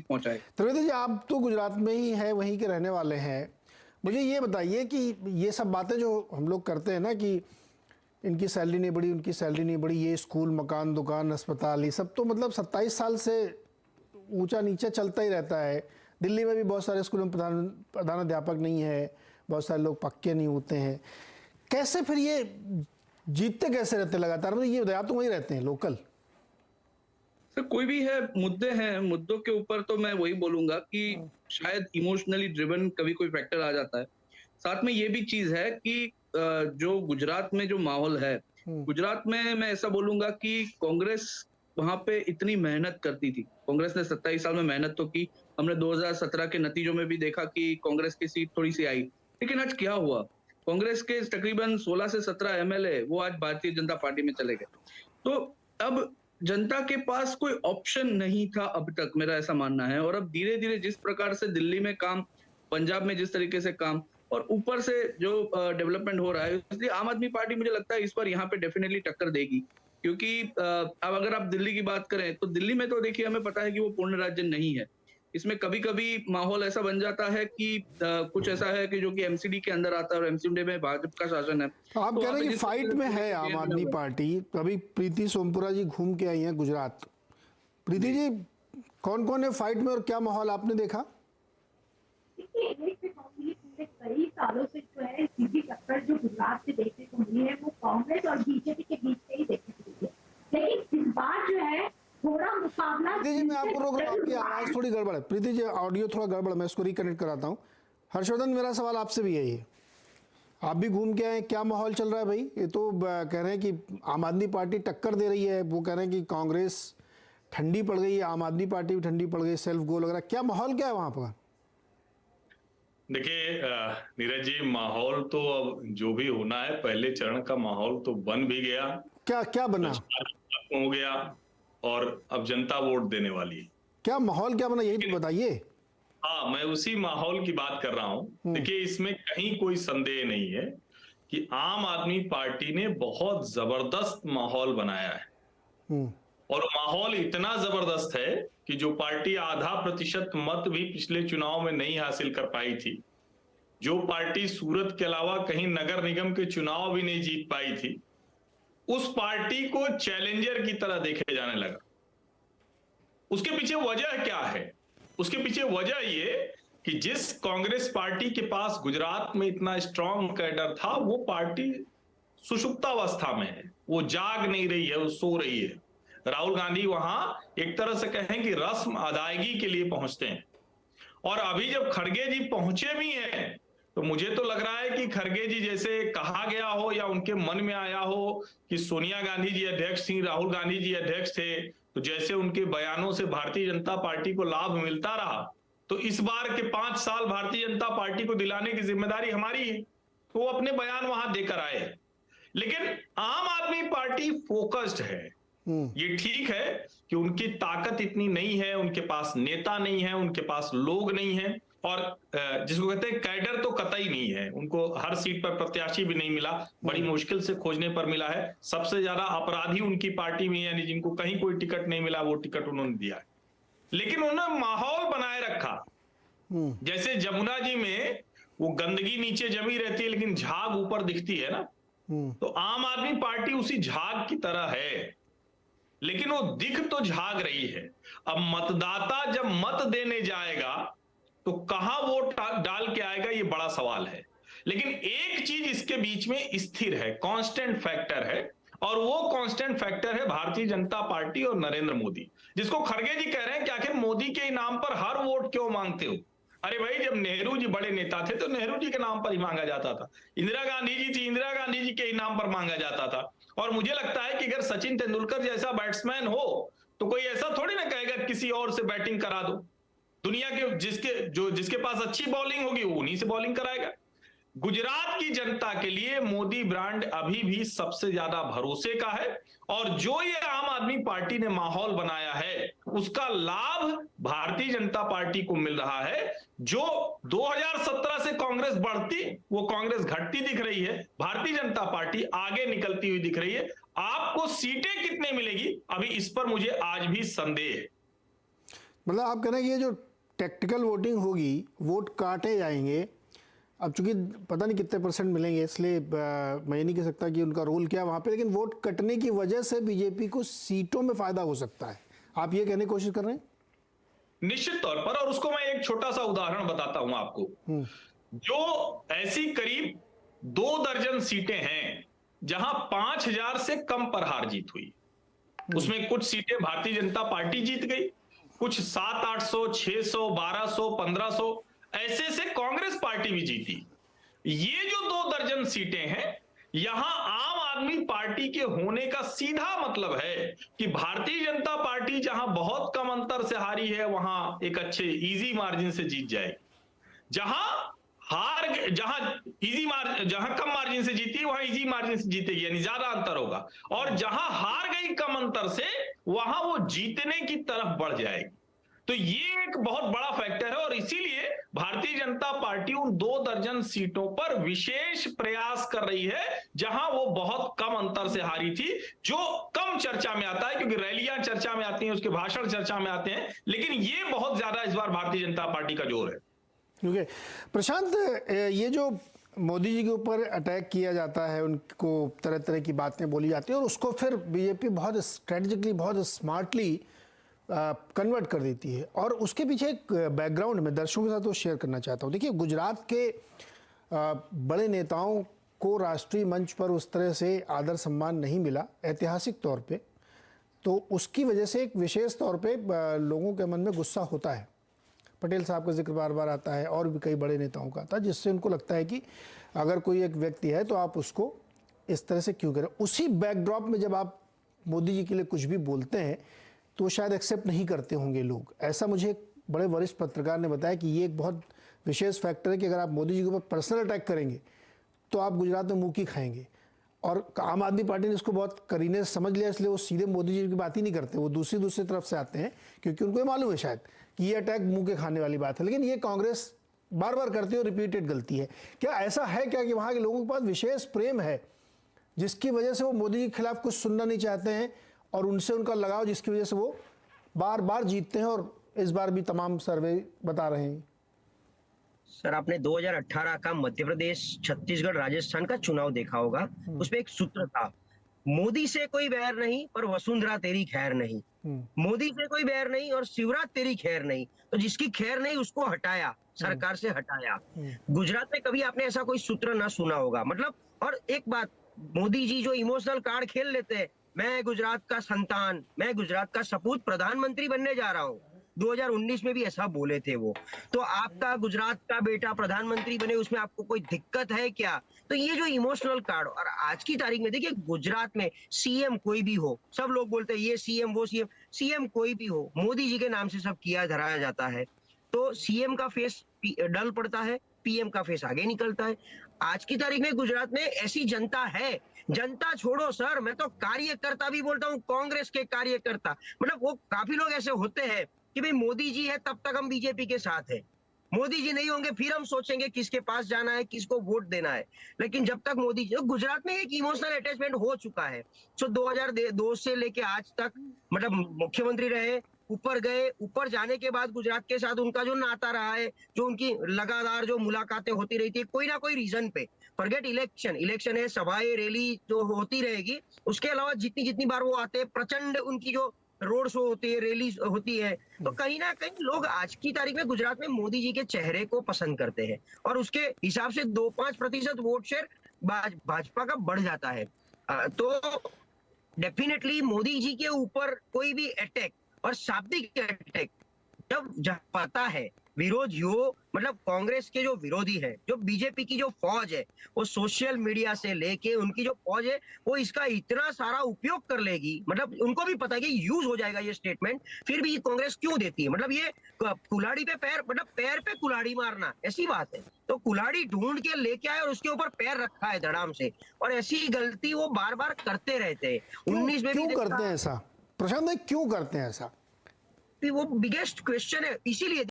पहुंचाएगा। त्रिवेदी जी, आप तो गुजरात में ही है, वहीं के रहने वाले हैं, मुझे ये बताइए कि ये सब बातें जो हम लोग करते हैं ना कि इनकी सैलरी नहीं बढ़ी, उनकी सैलरी नहीं बढ़ी, ये स्कूल, मकान, दुकान, अस्पताल, ये सब तो मतलब 27 साल से ऊंचा नीचा चलता ही रहता है। दिल्ली में भी बहुत सारे स्कूलों में प्रधानाध्यापक नहीं है, बहुत सारे लोग पक्के नहीं होते हैं। कैसे फिर ये जीतते कैसे रहते लगातार? मतलब ये बताया, तो वहीं रहते हैं लोकल। सर कोई भी है, मुद्दे हैं, मुद्दों के ऊपर तो मैं वही बोलूंगा कि शायद इमोशनली ड्रिवन कभी कोई फैक्टर आ जाता है। साथ में ये भी चीज है कि जो गुजरात में जो माहौल है, गुजरात में मैं ऐसा बोलूंगा कि कांग्रेस वहां पे इतनी मेहनत करती थी। कांग्रेस ने 27 साल में मेहनत तो की। हमने 2017 के नतीजों में भी देखा कि कांग्रेस की सीट थोड़ी सी आई, लेकिन आज क्या हुआ? कांग्रेस के तकरीबन 16 से 17 एमएलए वो आज भारतीय जनता पार्टी में चले गए। तो अब जनता के पास कोई ऑप्शन नहीं था अब तक, मेरा ऐसा मानना है। और अब धीरे धीरे जिस प्रकार से दिल्ली में काम, पंजाब में जिस तरीके से काम, और ऊपर से जो डेवलपमेंट हो रहा है, इसलिए आम आदमी पार्टी मुझे लगता है इस बार यहाँ पे डेफिनेटली टक्कर देगी। क्योंकि अब अगर आप दिल्ली की बात करें तो दिल्ली में तो देखिए हमें पता है कि वो पूर्ण राज्य नहीं है। इसमें कभी कभी माहौल ऐसा बन जाता है कि कुछ ऐसा है कि जो कि एमसीडी के अंदर आता है, और एमसीडी में भाजपा का शासन है। तो आप तो कह वहां रहे पे हैं कि जिस फाइट में है आम आदमी पार्टी। अभी प्रीति सोमपुरा जी घूम के आई हैं गुजरात। प्रीति जी, कौन कौन है फाइट में और क्या माहौल आपने देखा? कई सालों से जो है सीधी टक्कर जो गुजरात से देखने को मिली है वो कांग्रेस और बीजेपी के बीच से ही देखने को मिली है। लेकिन इस बार जो है थोड़ा मुकाबला। प्रीति जी, मैं आपको रोक रहा हूं, आपकी आवाज थोड़ी गड़बड़ है। प्रीति जी, ऑडियो थोड़ा गड़बड़ है, मैं इसको रिकनेक्ट कराता हूँ। हर्षवर्धन, मेरा सवाल आपसे भी यही है, आप भी घूम के आए, क्या माहौल चल रहा है भाई? ये तो कह रहे हैं कि आम आदमी पार्टी टक्कर दे रही है, वो कह रहे हैं कि कांग्रेस ठंडी पड़ गई है, आम आदमी पार्टी भी ठंडी पड़ गई, सेल्फ गोल वगैरह, क्या माहौल क्या है वहां पर? देखिए नीरज जी, माहौल तो अब जो भी होना है, पहले चरण का माहौल तो बन भी गया। क्या क्या बना? हो गया, और अब जनता वोट देने वाली है। क्या माहौल क्या बना, यही तो बताइए। हाँ, मैं उसी माहौल की बात कर रहा हूं। देखिए, इसमें कहीं कोई संदेह नहीं है कि आम आदमी पार्टी ने बहुत जबरदस्त माहौल बनाया है। और माहौल इतना जबरदस्त है कि जो पार्टी आधा प्रतिशत मत भी पिछले चुनाव में नहीं हासिल कर पाई थी, जो पार्टी सूरत के अलावा कहीं नगर निगम के चुनाव भी नहीं जीत पाई थी, उस पार्टी को चैलेंजर की तरह देखा जाने लगा। उसके पीछे वजह क्या है? उसके पीछे वजह ये कि जिस कांग्रेस पार्टी के पास गुजरात में इतना स्ट्रांग कैडर था, वो पार्टी सुषुप्तावस्था में है, वो जाग नहीं रही है, वो सो रही है। राहुल गांधी वहां एक तरह से कहें कि रस्म अदायगी के लिए पहुंचते हैं। और अभी जब खड़गे जी पहुंचे भी हैं, तो मुझे तो लग रहा है कि खड़गे जी, जैसे कहा गया हो या उनके मन में आया हो कि सोनिया गांधी जी अध्यक्ष थी, राहुल गांधी जी अध्यक्ष थे, तो जैसे उनके बयानों से भारतीय जनता पार्टी को लाभ मिलता रहा, तो इस बार के 5 साल भारतीय जनता पार्टी को दिलाने की जिम्मेदारी हमारी है। तो वो अपने बयान वहां देकर आए। लेकिन आम आदमी पार्टी फोकस्ड है। ये ठीक है कि उनकी ताकत इतनी नहीं है, उनके पास नेता नहीं है, उनके पास लोग नहीं है, और जिसको कहते हैं कैडर तो कतई नहीं है। उनको हर सीट पर प्रत्याशी भी नहीं मिला, बड़ी मुश्किल से खोजने पर मिला है। सबसे ज्यादा अपराधी उनकी पार्टी में, यानी जिनको कहीं कोई टिकट नहीं मिला, वो टिकट उन्होंने दिया है। लेकिन उन्होंने माहौल बनाए रखा। जैसे जमुना जी में वो गंदगी नीचे जमी रहती है लेकिन झाग ऊपर दिखती है ना, तो आम आदमी पार्टी उसी झाग की तरह है, लेकिन वो दिख तो झाग रही है। अब मतदाता जब मत देने जाएगा तो कहां वोट डाल के आएगा, ये बड़ा सवाल है। लेकिन एक चीज इसके बीच में स्थिर है, कांस्टेंट फैक्टर है, और वो कांस्टेंट फैक्टर है भारतीय जनता पार्टी और नरेंद्र मोदी, जिसको खड़गे जी कह रहे हैं कि आखिर मोदी के इनाम पर हर वोट क्यों मांगते हो? अरे भाई, जब नेहरू जी बड़े नेता थे तो नेहरू जी के नाम पर ही मांगा जाता था। इंदिरा गांधी जी थी, इंदिरा गांधी जी के इनाम पर मांगा जाता था। और मुझे लगता है कि अगर सचिन तेंदुलकर जैसा बैट्समैन हो तो कोई ऐसा थोड़ी ना कहेगा किसी और से बैटिंग करा दो। दुनिया के जिसके पास अच्छी बॉलिंग होगी वो उन्हीं से बॉलिंग कराएगा। गुजरात की जनता के लिए मोदी ब्रांड अभी भी सबसे ज्यादा भरोसे का है, और जो ये आम आदमी पार्टी ने माहौल बनाया है उसका लाभ भारतीय जनता पार्टी को मिल रहा है। जो 2017 से कांग्रेस बढ़ती, वो कांग्रेस घटती दिख रही है, भारतीय जनता पार्टी आगे निकलती हुई दिख रही है। आपको सीटें कितने मिलेगी, अभी इस पर मुझे आज भी संदेह है। मतलब आप कह रहे हैं कि ये जो टेक्टिकल वोटिंग होगी, वोट काटे जाएंगे। अब चूंकि पता नहीं कितने परसेंट मिलेंगे, इसलिए मैं ये नहीं कह सकता कि उनका रोल क्या है वहाँ पे, लेकिन वोट कटने की वजह से बीजेपी को सीटों में फायदा हो सकता है, आप ये कहने की कोशिश कर रहे हैं? निश्चित तौर पर, और उसको मैं एक छोटा सा उदाहरण बताता हूं आपको। जो ऐसी करीब 2 दर्जन सीटें हैं जहां 5,000 से कम पर हार जीत हुई, उसमें कुछ सीटें भारतीय जनता पार्टी जीत गई, कुछ 700-800, 600, 1200, 1500 ऐसे से कांग्रेस पार्टी भी जीती। ये जो 2 दर्जन सीटें हैं, यहां आम आदमी पार्टी के होने का सीधा मतलब है कि भारतीय जनता पार्टी जहां बहुत कम अंतर से हारी है, वहां एक अच्छे इजी मार्जिन से जीत जाएगी। जहां कम मार्जिन से जीती है, वहां इजी मार्जिन से जीतेगी, यानी ज्यादा अंतर होगा। और जहां हार गई कम अंतर से, वहां वो जीतने की तरफ बढ़ जाएगी। तो ये एक बहुत बड़ा फैक्टर है, और इसीलिए भारतीय जनता पार्टी उन 2 दर्जन सीटों पर विशेष प्रयास कर रही है जहां वो बहुत कम अंतर से हारी थी, जो कम चर्चा में आता है, क्योंकि रैलियां चर्चा में आती हैं, उसके भाषण चर्चा में आते हैं, लेकिन ये बहुत ज्यादा इस बार भारतीय जनता पार्टी का जोर है। ओके प्रशांत, ये जो मोदी जी के ऊपर अटैक किया जाता है, उनको तरह तरह की बातें बोली जाती हैं और उसको फिर बीजेपी बहुत स्ट्रेटेजिकली, बहुत स्मार्टली कन्वर्ट कर देती है, और उसके पीछे एक बैकग्राउंड में दर्शकों के साथ वो शेयर करना चाहता हूँ। देखिए, गुजरात के बड़े नेताओं को राष्ट्रीय मंच पर उस तरह से आदर सम्मान नहीं मिला ऐतिहासिक तौर पे, तो उसकी वजह से एक विशेष तौर पे लोगों के मन में गुस्सा होता है। पटेल साहब का जिक्र बार बार आता है, और भी कई बड़े नेताओं का आता है, जिससे उनको लगता है कि अगर कोई एक व्यक्ति है तो आप उसको इस तरह से क्यों करें। उसी बैकड्रॉप में जब आप मोदी जी के लिए कुछ भी बोलते हैं तो शायद एक्सेप्ट नहीं करते होंगे लोग। ऐसा मुझे एक बड़े वरिष्ठ पत्रकार ने बताया कि ये एक बहुत विशेष फैक्टर है कि अगर आप मोदी जी के ऊपर पर्सनल अटैक करेंगे तो आप गुजरात में मुँह की खाएंगे। और आम आदमी पार्टी ने इसको बहुत करीने से समझ लिया, इसलिए वो सीधे मोदी जी की बात ही नहीं करते, वो दूसरी तरफ से आते हैं, क्योंकि उनको ये मालूम है शायद कि ये अटैक मुंह के खाने वाली बात है। लेकिन ये कांग्रेस बार बार करती है और रिपीटेड गलती है। क्या ऐसा है क्या कि वहाँ के लोगों के पास विशेष प्रेम है जिसकी वजह से वो मोदी जी के खिलाफ कुछ सुनना नहीं चाहते हैं, और उनसे उनका लगाव जिसकी वजह से वो बार बार जीतते हैं, और इस बार भी तमाम सर्वे बता रहे हैं? सर, आपने 2018 का मध्य प्रदेश, छत्तीसगढ़, राजस्थान का चुनाव देखा होगा। उसमें एक सूत्र था, मोदी से कोई बैर नहीं पर वसुंधरा तेरी खैर नहीं। मोदी से कोई बैर नहीं और शिवराज तेरी खैर नहीं, तो जिसकी खैर नहीं उसको हटाया, सरकार से हटाया। गुजरात में कभी आपने ऐसा कोई सूत्र ना सुना होगा। मतलब, और एक बात, मोदी जी जो इमोशनल कार्ड खेल लेते हैं, मैं गुजरात का संतान, मैं गुजरात का सपूत प्रधानमंत्री बनने जा रहा हूँ, 2019 में भी ऐसा बोले थे वो। तो आपका गुजरात का बेटा प्रधानमंत्री बने, उसमें आपको कोई दिक्कत है क्या? तो ये जो इमोशनल कार्ड, और आज की तारीख में देखिए, गुजरात में सीएम कोई भी हो, सब लोग बोलते हैं ये सीएम वो सीएम, सीएम कोई भी हो, मोदी जी के नाम से सब किया धराया जाता है। तो सीएम का फेस डल पड़ता है, पीएम का फेस आगे निकलता है। आज की तारीख में गुजरात में ऐसी जनता है, जनता छोड़ो सर, मैं तो कार्यकर्ता भी बोलता हूँ, कांग्रेस के कार्यकर्ता, मतलब वो काफी लोग ऐसे होते हैं कि भाई मोदी जी है तब तक हम बीजेपी के साथ है, मोदी जी नहीं होंगे फिर हम सोचेंगे किसके पास जाना है, किसको वोट देना है। लेकिन जब तक मोदी जी, गुजरात में एक इमोशनल अटैचमेंट हो चुका है। सो 2002 से लेके आज तक, मतलब मुख्यमंत्री रहे, ऊपर गए, ऊपर जाने के बाद गुजरात के साथ उनका जो नाता रहा है, जो उनकी लगातार जो मुलाकातें होती रहती है कोई ना कोई रीजन पे, फॉरगेट इलेक्शन है, सभाएं रैली जो होती रहेगी, उसके अलावा जितनी बार वो आते हैं, प्रचंड उनकी जो रोड शो होती है, रैली होती है, तो कहीं ना कहीं लोग आज की तारीख में गुजरात में मोदी जी के चेहरे को पसंद करते हैं, और उसके हिसाब से 2-5% वोट शेयर भाजपा का बढ़ जाता है। तो डेफिनेटली मोदी जी के ऊपर कोई भी अटैक, और शाब्दिक अटैक जब पता है, विरोधियों, मतलब कांग्रेस के जो विरोधी है, जो बीजेपी की जो फौज है, वो सोशल मीडिया से लेके उनकी जो फौज है, वो इसका इतना सारा उपयोग कर लेगी, मतलब उनको भी पता है कि यूज हो जाएगा ये स्टेटमेंट, फिर भी कांग्रेस क्यों देती है? मतलब ये कुल्हाड़ी पे पैर, मतलब पैर पे कुल्हाड़ी मारना, ऐसी बात है। तो कुल्हाड़ी ढूंढ के लेके आए और उसके ऊपर पैर रखा है धड़ाम से, और ऐसी गलती वो बार बार करते रहते हैं। 19 में क्यों करते हैं ऐसा प्रशांत भाई, क्यों करते हैं ऐसा? वो बिगेस्ट क्वेश्चन है, इसीलिए